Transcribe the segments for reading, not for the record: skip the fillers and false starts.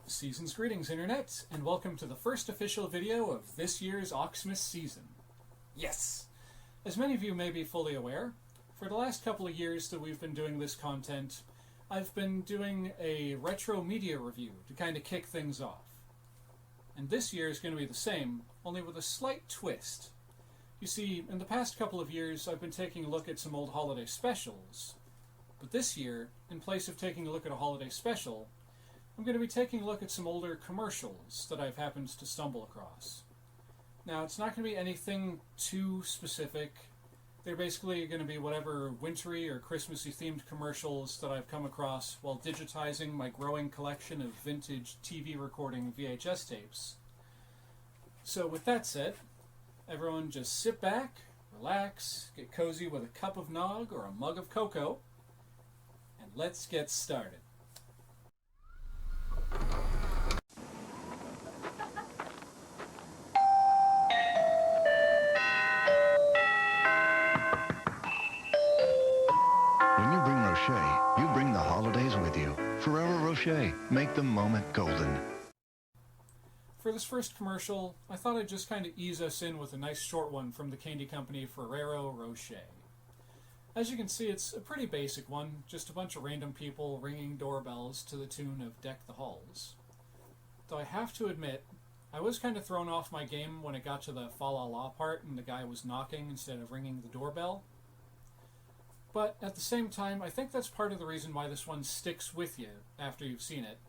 Season's greetings, Internet, and welcome to the first official video of this year's Oxmas season. Yes! As many of you may be fully aware, for the last couple of years that we've been doing this content, I've been doing a retro media review to kind of kick things off. And this year is going to be the same, only with a slight twist. You see, in the past couple of years, I've been taking a look at some old holiday specials. But this year, in place of taking a look at a holiday special, I'm going to be taking a look at some older commercials that I've happened to stumble across. Now, it's not going to be anything too specific. They're basically going to be whatever wintry or Christmassy themed commercials that I've come across while digitizing my growing collection of vintage TV recording VHS tapes. So with that said, everyone just sit back, relax, get cozy with a cup of nog or a mug of cocoa, and let's get started. When you bring Rocher, you bring the holidays with you. Forever Rocher, make the moment golden. For this first commercial, I thought I'd just kind of ease us in with a nice short one from the candy company Ferrero Rocher. As you can see, it's a pretty basic one, just a bunch of random people ringing doorbells to the tune of Deck the Halls. Though I have to admit, I was kind of thrown off my game when it got to the fa la la part and the guy was knocking instead of ringing the doorbell. But at the same time, I think that's part of the reason why this one sticks with you after you've seen it,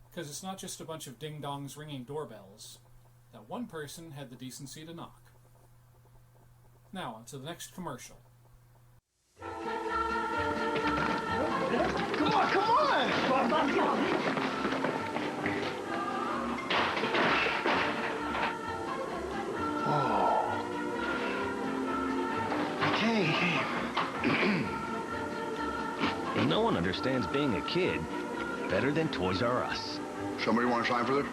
because it's not just a bunch of ding-dongs ringing doorbells. That one person had the decency to knock. Now, on to the next commercial. Come on, come on! Oh. Okay. No one understands being a kid better than Toys R Us. Somebody want to sign for this?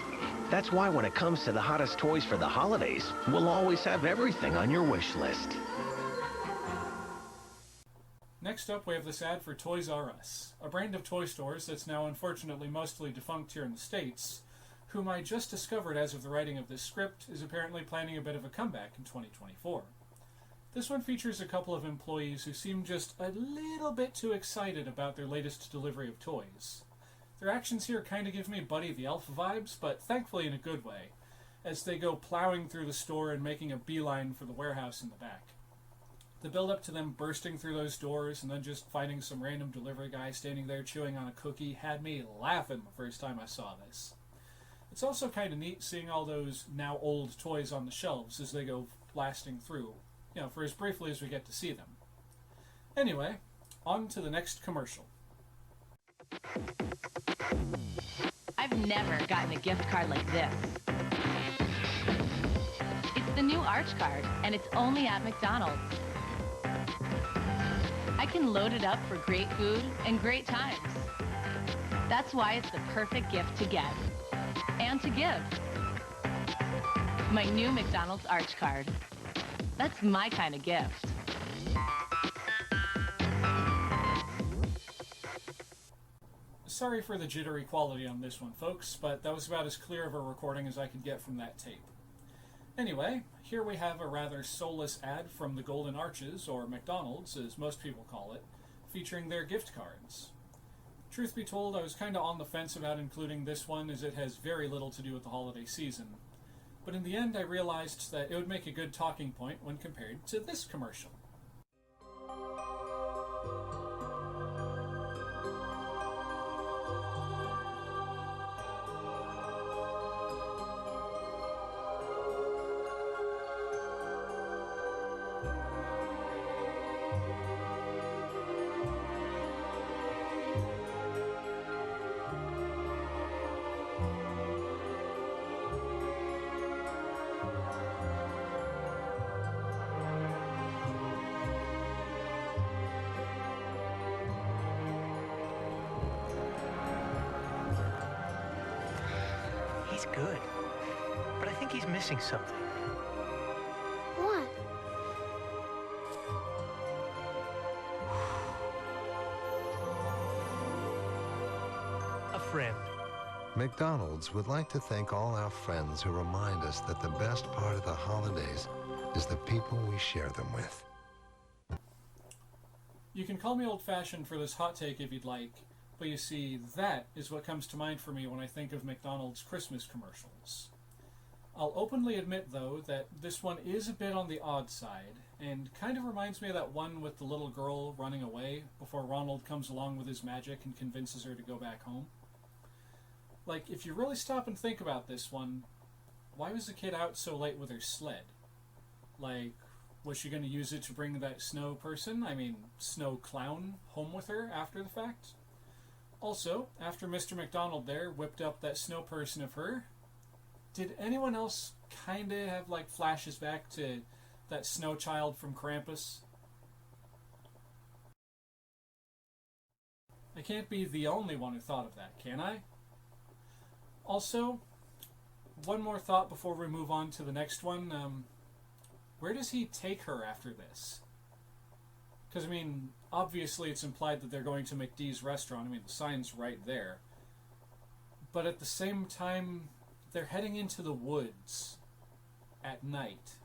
That's why when it comes to the hottest toys for the holidays, we'll always have everything on your wish list. Next up, we have this ad for Toys R Us, a brand of toy stores that's now unfortunately mostly defunct here in the States, whom I just discovered as of the writing of this script is apparently planning a bit of a comeback in 2024. This one features a couple of employees who seem just a little bit too excited about their latest delivery of toys. Their actions here kind of give me Buddy the Elf vibes, but thankfully in a good way, as they go plowing through the store and making a beeline for the warehouse in the back. The build-up to them bursting through those doors and then just finding some random delivery guy standing there chewing on a cookie had me laughing the first time I saw this. It's also kind of neat seeing all those now old toys on the shelves as they go blasting through, for as briefly as we get to see them. Anyway, on to the next commercial. I've never gotten a gift card like this. It's the new Arch card, and it's only at McDonald's. I can load it up for great food and great times. That's why it's the perfect gift to get and to give. My new McDonald's Arch card. That's my kind of gift. Sorry for the jittery quality on this one, folks, but that was about as clear of a recording as I could get from that tape. Anyway, here we have a rather soulless ad from the Golden Arches, or McDonald's as most people call it, featuring their gift cards. Truth be told, I was kind of on the fence about including this one as it has very little to do with the holiday season. But in the end, I realized that it would make a good talking point when compared to this commercial. He's good, but I think he's missing something. What? A friend. McDonald's would like to thank all our friends who remind us that the best part of the holidays is the people we share them with. You can call me old-fashioned for this hot take if you'd like, but you see, that is what comes to mind for me when I think of McDonald's Christmas commercials. I'll openly admit, though, that this one is a bit on the odd side, and kind of reminds me of that one with the little girl running away before Ronald comes along with his magic and convinces her to go back home. Like, if you really stop and think about this one, why was the kid out so late with her sled? Like, was she going to use it to bring that snow snow clown, home with her after the fact? Also, after Mr. McDonald there whipped up that snow person of her, did anyone else kind of have, like, flashes back to that snow child from Krampus? I can't be the only one who thought of that, can I? Also, one more thought before we move on to the next one. Where does he take her after this? Because, obviously it's implied that they're going to McD's restaurant. The sign's right there. But at the same time, they're heading into the woods at night.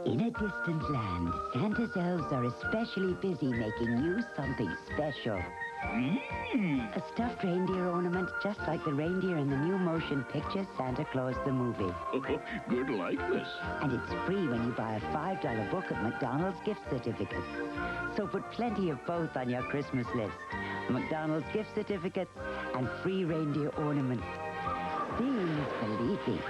In a distant land, Santa's elves are especially busy making you something special. A stuffed reindeer ornament just like the reindeer in the new motion picture Santa Claus the Movie. Good likeness. And it's free when you buy a $5 book of McDonald's gift certificates. So put plenty of both on your Christmas list. McDonald's gift certificates and free reindeer ornaments. Please believe me.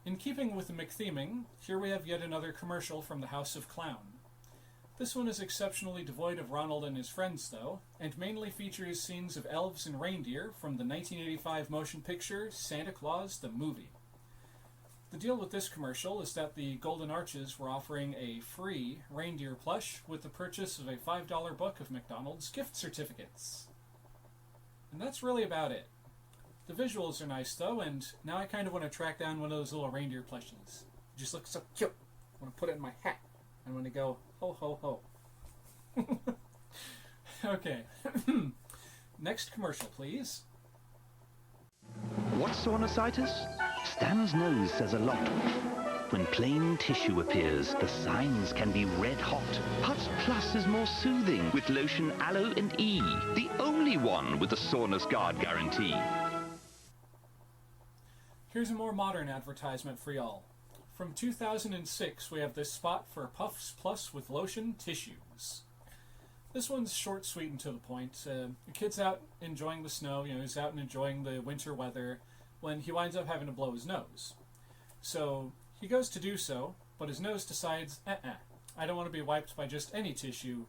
In keeping with the McTheming, here we have yet another commercial from the House of Clown. This one is exceptionally devoid of Ronald and his friends, though, and mainly features scenes of elves and reindeer from the 1985 motion picture Santa Claus the Movie. The deal with this commercial is that the Golden Arches were offering a free reindeer plush with the purchase of a $5 book of McDonald's gift certificates. And that's really about it. The visuals are nice, though, and now I kind of want to track down one of those little reindeer plushies. It just looks so cute. I want to put it in my hat. I want to go, ho, ho, ho. Okay. Next commercial, please. What's sinusitis? Stan's nose says a lot. When plain tissue appears, the signs can be red hot. Putz Plus is more soothing with lotion Aloe and E, the only one with the soreness guard guarantee. Here's a more modern advertisement for y'all. From 2006, we have this spot for Puffs Plus with lotion tissues. This one's short, sweet, and to the point. The kid's out enjoying the snow, he's out and enjoying the winter weather, when he winds up having to blow his nose. So he goes to do so, but his nose decides, I don't want to be wiped by just any tissue.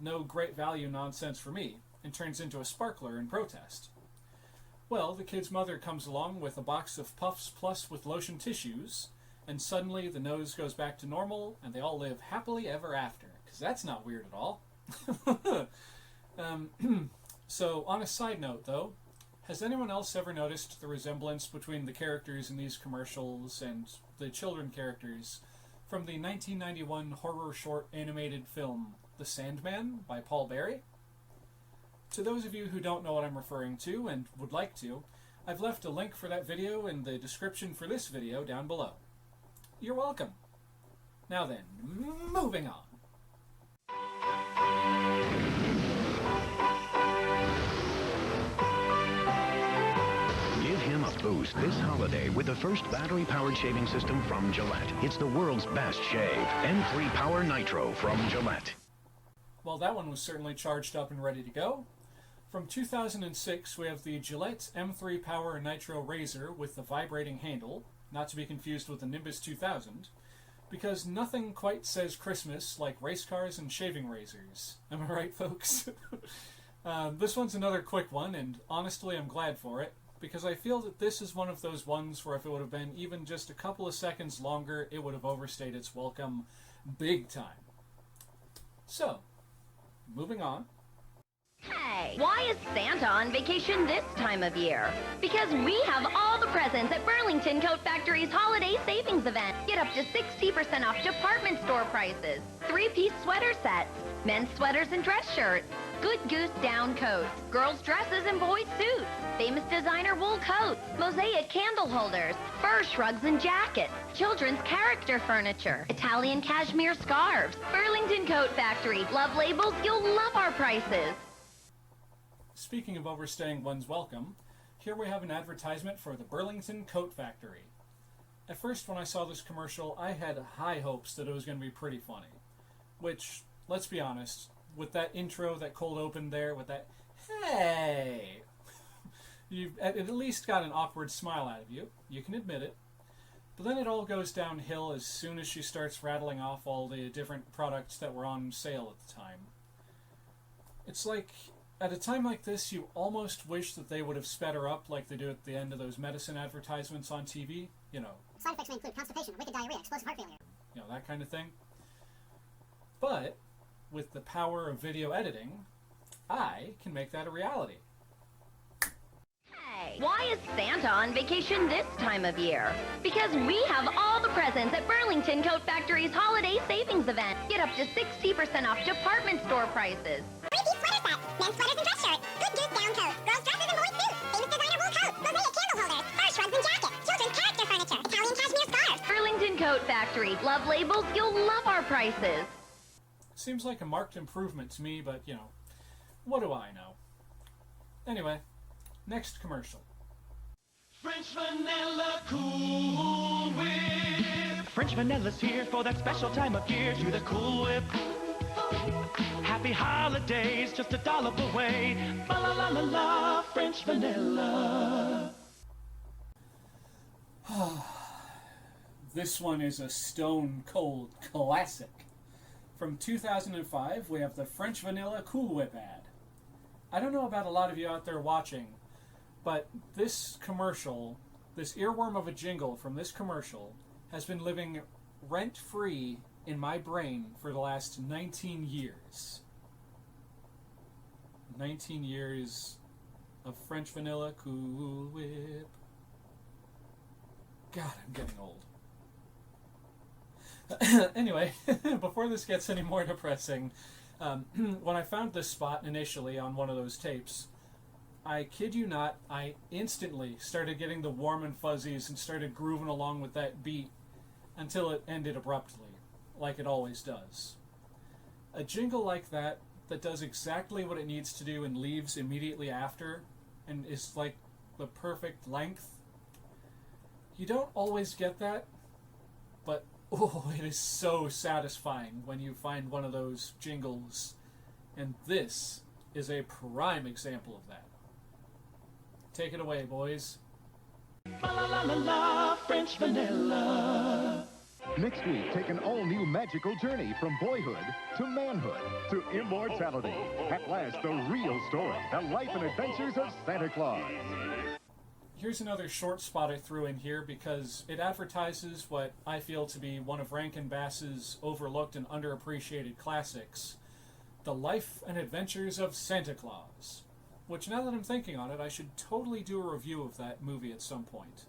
No great value nonsense for me, and turns into a sparkler in protest. Well, the kid's mother comes along with a box of Puffs Plus with lotion tissues, and suddenly the nose goes back to normal, and they all live happily ever after, because that's not weird at all. So, on a side note, though, has anyone else ever noticed the resemblance between the characters in these commercials and the children characters from the 1991 horror short animated film The SANDMAN by Paul Barry? To those of you who don't know what I'm referring to and would like to, I've left a link for that video in the description for this video down below. You're welcome. Now then, moving on. Give him a boost this holiday with the first battery-powered shaving system from Gillette. It's the world's best shave. M3 Power Nitro from Gillette. Well, that one was certainly charged up and ready to go. From 2006, we have the Gillette M3 Power Nitro Razor with the vibrating handle, not to be confused with the Nimbus 2000, because nothing quite says Christmas like race cars and shaving razors. Am I right, folks? This one's another quick one, and honestly I'm glad for it, because I feel that this is one of those ones where if it would have been even just a couple of seconds longer, it would have overstayed its welcome big time. So, moving on. Hey, why is Santa on vacation this time of year? Because we have all the presents at Burlington Coat Factory's Holiday Savings Event. Get up to 60% off department store prices. 3-piece sweater sets, men's sweaters and dress shirts, Good Goose down coats, girls' dresses and boys' suits, famous designer wool coats, mosaic candle holders, fur shrugs and jackets, children's character furniture, Italian cashmere scarves. Burlington Coat Factory. Love labels, you'll love our prices. Speaking of overstaying one's welcome, here we have an advertisement for the Burlington Coat Factory. At first, when I saw this commercial, I had high hopes that it was going to be pretty funny. Which, let's be honest, with that intro, that cold open there, with that, hey, you've at least got an awkward smile out of you. You can admit it. But then it all goes downhill as soon as she starts rattling off all the different products that were on sale at the time. It's like, at a time like this, you almost wish that they would have sped her up like they do at the end of those medicine advertisements on TV. You know. Side effects may include constipation, wicked diarrhea, explosive heart failure. You know, that kind of thing. But, with the power of video editing, I can make that a reality. Hey, why is Santa on vacation this time of year? Because we have all the presents at Burlington Coat Factory's Holiday Savings Event. Get up to 60% off department store prices. 3-piece sweater set, men's sweaters and dress shirts, Good Goose down coats, girls' dresses and boys' suits, famous designer wool coats, mosaic candle holders, fur shrugs and jackets, children's character furniture, Italian cashmere scarves. Burlington Coat Factory. Love labels, you'll love our prices. Seems like a marked improvement to me, but, you know, what do I know? Anyway, next commercial. French vanilla Cool Whip. French vanilla's here for that special time of year. Do the Cool Whip. Happy holidays, just $1 away. La la la la la, French vanilla. This one is a stone-cold classic. From 2005, we have the French Vanilla Cool Whip ad. I don't know about a lot of you out there watching, but this commercial, this earworm of a jingle from this commercial, has been living rent-free in my brain for the last 19 years. 19 years of French Vanilla Cool Whip. God, I'm getting old. Anyway, before this gets any more depressing, when I found this spot initially on one of those tapes, I kid you not, I instantly started getting the warm and fuzzies and started grooving along with that beat until it ended abruptly, like it always does. A jingle like that does exactly what it needs to do and leaves immediately after, and is like the perfect length. You don't always get that, but oh, it is so satisfying when you find one of those jingles, and this is a prime example of that. Take it away, boys. La la la la la, French vanilla. Next week, take an all-new magical journey from boyhood to manhood to immortality. At last, the real story, the life and adventures of Santa Claus. Here's another short spot I threw in here because it advertises what I feel to be one of Rankin Bass's overlooked and underappreciated classics, The Life and Adventures of Santa Claus, which, now that I'm thinking on it, I should totally do a review of that movie at some point.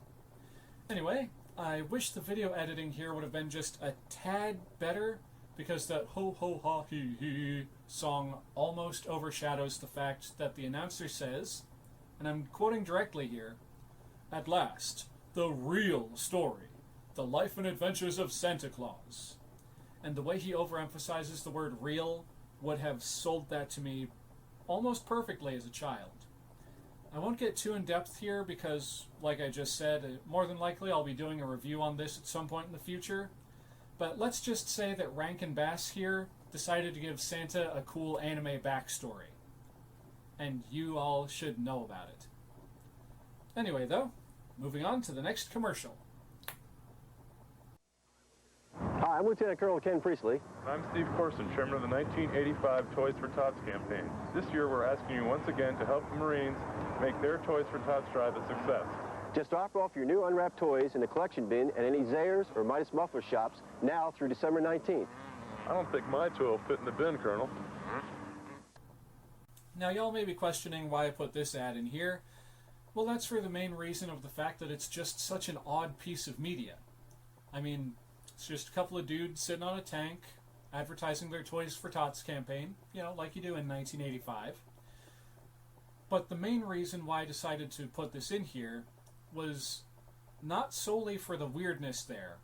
Anyway, I wish the video editing here would have been just a tad better, because that ho ho ha hee hee song almost overshadows the fact that the announcer says, and I'm quoting directly here, "At last, the real story, the life and adventures of Santa Claus." And the way he overemphasizes the word real would have sold that to me almost perfectly as a child. I won't get too in-depth here because, like I just said, more than likely I'll be doing a review on this at some point in the future. But let's just say that Rankin Bass here decided to give Santa a cool anime backstory. And you all should know about it. Anyway, though, moving on to the next commercial. Hi, I'm Lieutenant Colonel Ken Priestley. I'm Steve Corson, chairman of the 1985 Toys for Tots campaign. This year we're asking you once again to help the Marines make their Toys for Tots drive a success. Just drop off your new unwrapped toys in the collection bin at any Zayres or Midas Muffler shops now through December 19th. I don't think my toy will fit in the bin, Colonel. Now, y'all may be questioning why I put this ad in here. Well, that's for the main reason of the fact that it's just such an odd piece of media. I mean, it's just a couple of dudes sitting on a tank, advertising their Toys for Tots campaign, you know, like you do in 1985. But the main reason why I decided to put this in here was not solely for the weirdness there,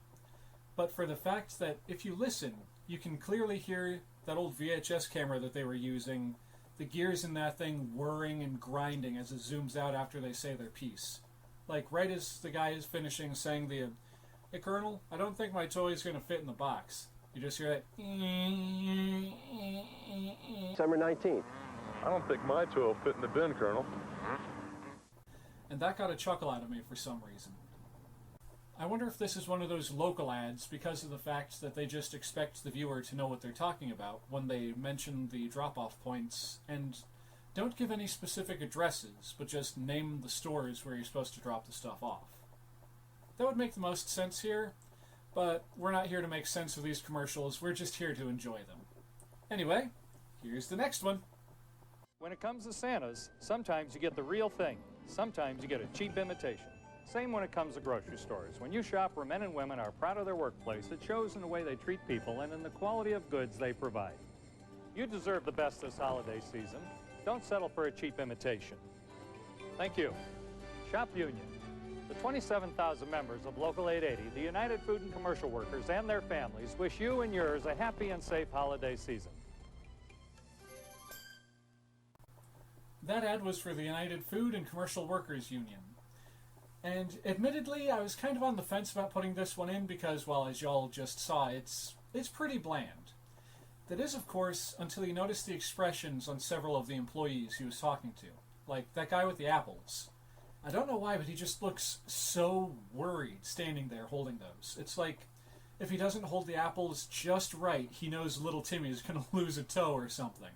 but for the fact that if you listen, you can clearly hear that old VHS camera that they were using, the gears in that thing whirring and grinding as it zooms out after they say their piece. Like, right as the guy is finishing saying the, "Hey, Colonel, I don't think my toy is going to fit in the box." You just hear that. December 19th. I don't think my toy will fit in the bin, Colonel. And that got a chuckle out of me for some reason. I wonder if this is one of those local ads because of the fact that they just expect the viewer to know what they're talking about when they mention the drop-off points and don't give any specific addresses, but just name the stores where you're supposed to drop the stuff off. That would make the most sense here, but we're not here to make sense of these commercials, we're just here to enjoy them. Anyway, here's the next one. When it comes to Santas, sometimes you get the real thing. Sometimes you get a cheap imitation. Same when it comes to grocery stores. When you shop where men and women are proud of their workplace, it shows in the way they treat people and in the quality of goods they provide. You deserve the best this holiday season. Don't settle for a cheap imitation. Thank you. Shop Union. The 27,000 members of Local 880, the United Food and Commercial Workers and their families wish you and yours a happy and safe holiday season. That ad was for the United Food and Commercial Workers Union. And admittedly, I was kind of on the fence about putting this one in because, well, as y'all just saw, it's pretty bland. That is, of course, until you notice the expressions on several of the employees he was talking to. Like that guy with the apples. I don't know why, but he just looks so worried standing there holding those. It's like if he doesn't hold the apples just right, he knows little Timmy is going to lose a toe or something.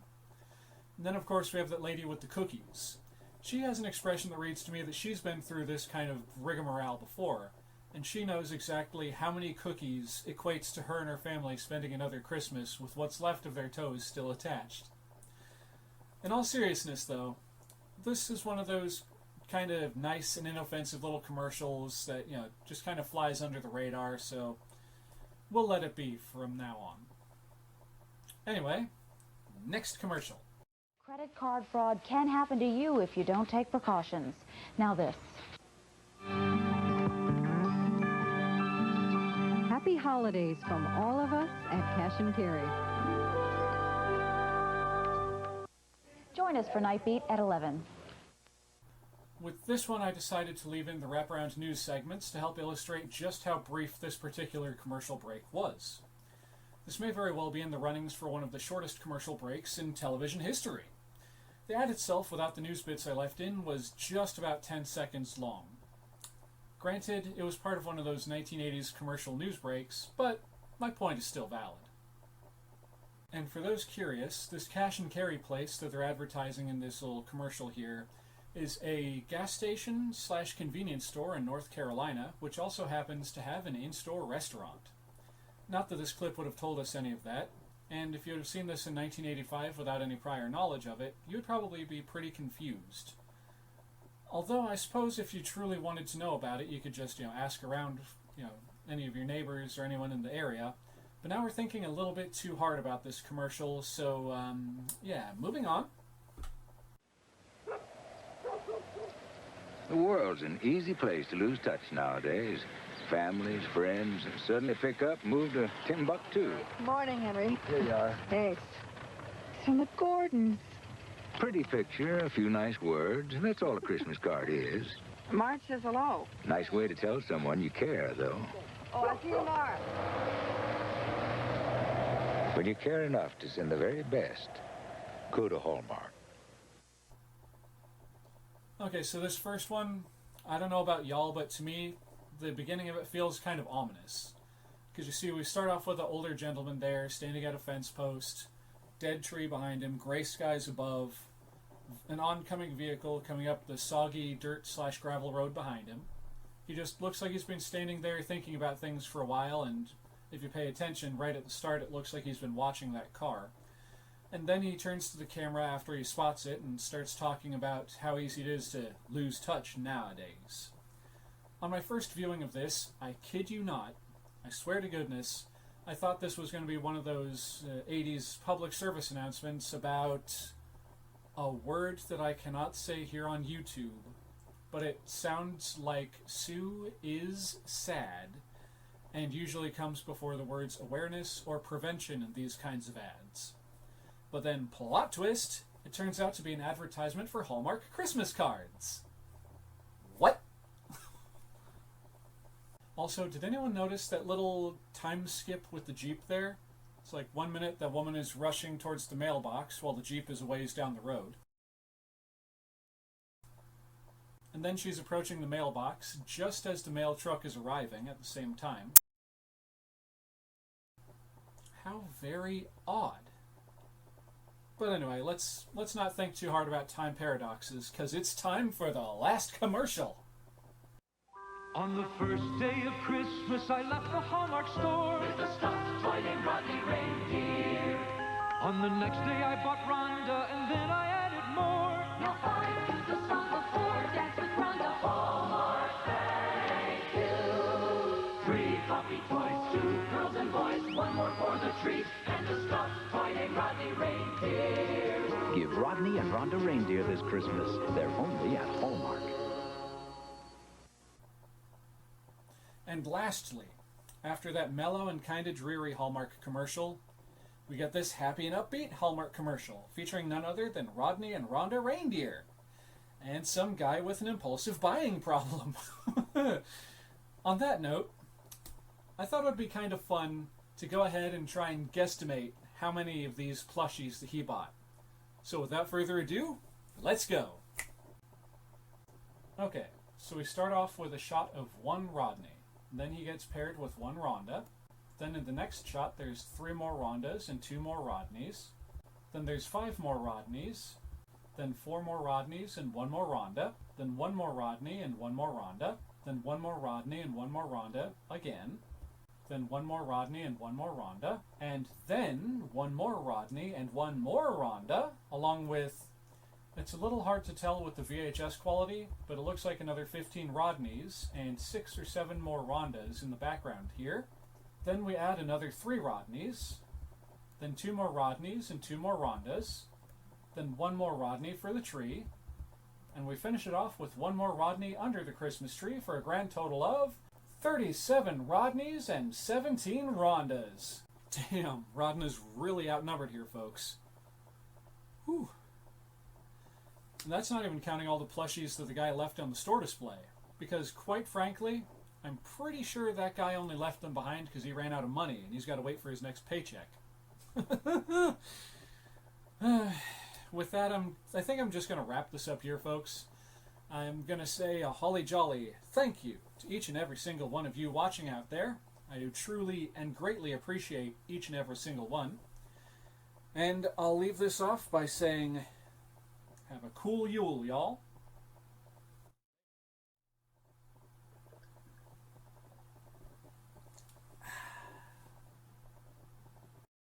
And then, of course, we have that lady with the cookies. She has an expression that reads to me that she's been through this kind of rigmarole before, and she knows exactly how many cookies equates to her and her family spending another Christmas with what's left of their toes still attached. In all seriousness, though, this is one of those kind of nice and inoffensive little commercials that, you know, just kind of flies under the radar, so we'll let it be from now on. Anyway, next commercial. Credit card fraud can happen to you if you don't take precautions. Now this. Happy holidays from all of us at Cash and Carry. Join us for Night Beat at 11. With this one, I decided to leave in the wraparound news segments to help illustrate just how brief this particular commercial break was. This may very well be in the runnings for one of the shortest commercial breaks in television history. The ad itself, without the news bits I left in, was just about 10 seconds long. Granted, it was part of one of those 1980s commercial news breaks, but my point is still valid. And for those curious, this cash and carry place that they're advertising in this little commercial here is a gas station / convenience store in North Carolina, which also happens to have an in-store restaurant. Not that this clip would have told us any of that, and if you had seen this in 1985 without any prior knowledge of it, you would probably be pretty confused. Although I suppose if you truly wanted to know about it, you could just, ask around, any of your neighbors or anyone in the area. But now we're thinking a little bit too hard about this commercial, so, moving on. The world's an easy place to lose touch nowadays. Families, friends, suddenly pick up, move to Timbuktu. Morning, Henry. Here you are. Thanks. From the Gordons. Pretty picture, a few nice words. That's all a Christmas card is. Marge says hello. Nice way to tell someone you care, though. Oh, I'll see you tomorrow. When you care enough to send the very best, go to Hallmark. Okay, so this first one, I don't know about y'all, but to me, the beginning of it feels kind of ominous. Because you see, we start off with an older gentleman there, standing at a fence post, dead tree behind him, gray skies above, an oncoming vehicle coming up the soggy dirt / gravel road behind him. He just looks like he's been standing there thinking about things for a while, and if you pay attention, right at the start, it looks like he's been watching that car. And then he turns to the camera after he spots it and starts talking about how easy it is to lose touch nowadays. On my first viewing of this, I kid you not, I swear to goodness, I thought this was going to be one of those 80s public service announcements about a word that I cannot say here on YouTube, but it sounds like Sue is sad, and usually comes before the words awareness or prevention in these kinds of ads. But then, plot twist, it turns out to be an advertisement for Hallmark Christmas cards. What? Also, did anyone notice that little time skip with the Jeep there? It's like 1 minute that woman is rushing towards the mailbox while the Jeep is a ways down the road. And then she's approaching the mailbox just as the mail truck is arriving at the same time. How very odd. But anyway, let's not think too hard about time paradoxes, because it's time for the last commercial. On the first day of Christmas, I left the Hallmark store with a stuffed toy named Rodney Reindeer. On the next day, I bought Rhonda, and then I added more. Now 5 to the song of 4, dance with Rhonda. Hallmark, thank you. 3 puppy toys, 2 girls and boys, 1 more for the treat, and a stuffed toy named Rodney Reindeer. Give Rodney and Rhonda reindeer this Christmas. They're only at Hallmark. And lastly, after that mellow and kinda dreary Hallmark commercial, we get this happy and upbeat Hallmark commercial featuring none other than Rodney and Rhonda Reindeer and some guy with an impulsive buying problem. On that note, I thought it would be kind of fun to go ahead and try and guesstimate how many of these plushies that he bought. So without further ado, let's go. Okay, so we start off with a shot of 1 Rodney. Then he gets paired with 1 Rhonda. Then in the next shot there's 3 more Rhondas and 2 more Rodneys. Then there's 5 more Rodneys. Then 4 more Rodneys and 1 more Rhonda. Then 1 more Rodney and 1 more Rhonda. Then 1 more Rodney and 1 more Rhonda again. Then 1 more Rodney and 1 more Rhonda. And then 1 more Rodney and 1 more Rhonda, along with, it's a little hard to tell with the VHS quality, but it looks like another 15 Rodneys and 6 or 7 more Rhondas in the background here. Then we add another 3 Rodneys, then 2 more Rodneys and 2 more Rhondas, then 1 more Rodney for the tree, and we finish it off with 1 more Rodney under the Christmas tree for a grand total of 37 Rodneys and 17 Rhondas. Damn, Rhonda's really outnumbered here, folks. Whew. And that's not even counting all the plushies that the guy left on the store display. Because, quite frankly, I'm pretty sure that guy only left them behind because he ran out of money and he's got to wait for his next paycheck. With that, I think I'm just going to wrap this up here, folks. I'm going to say a holly jolly thank you to each and every single one of you watching out there. I do truly and greatly appreciate each and every single one. And I'll leave this off by saying, have a cool Yule, y'all.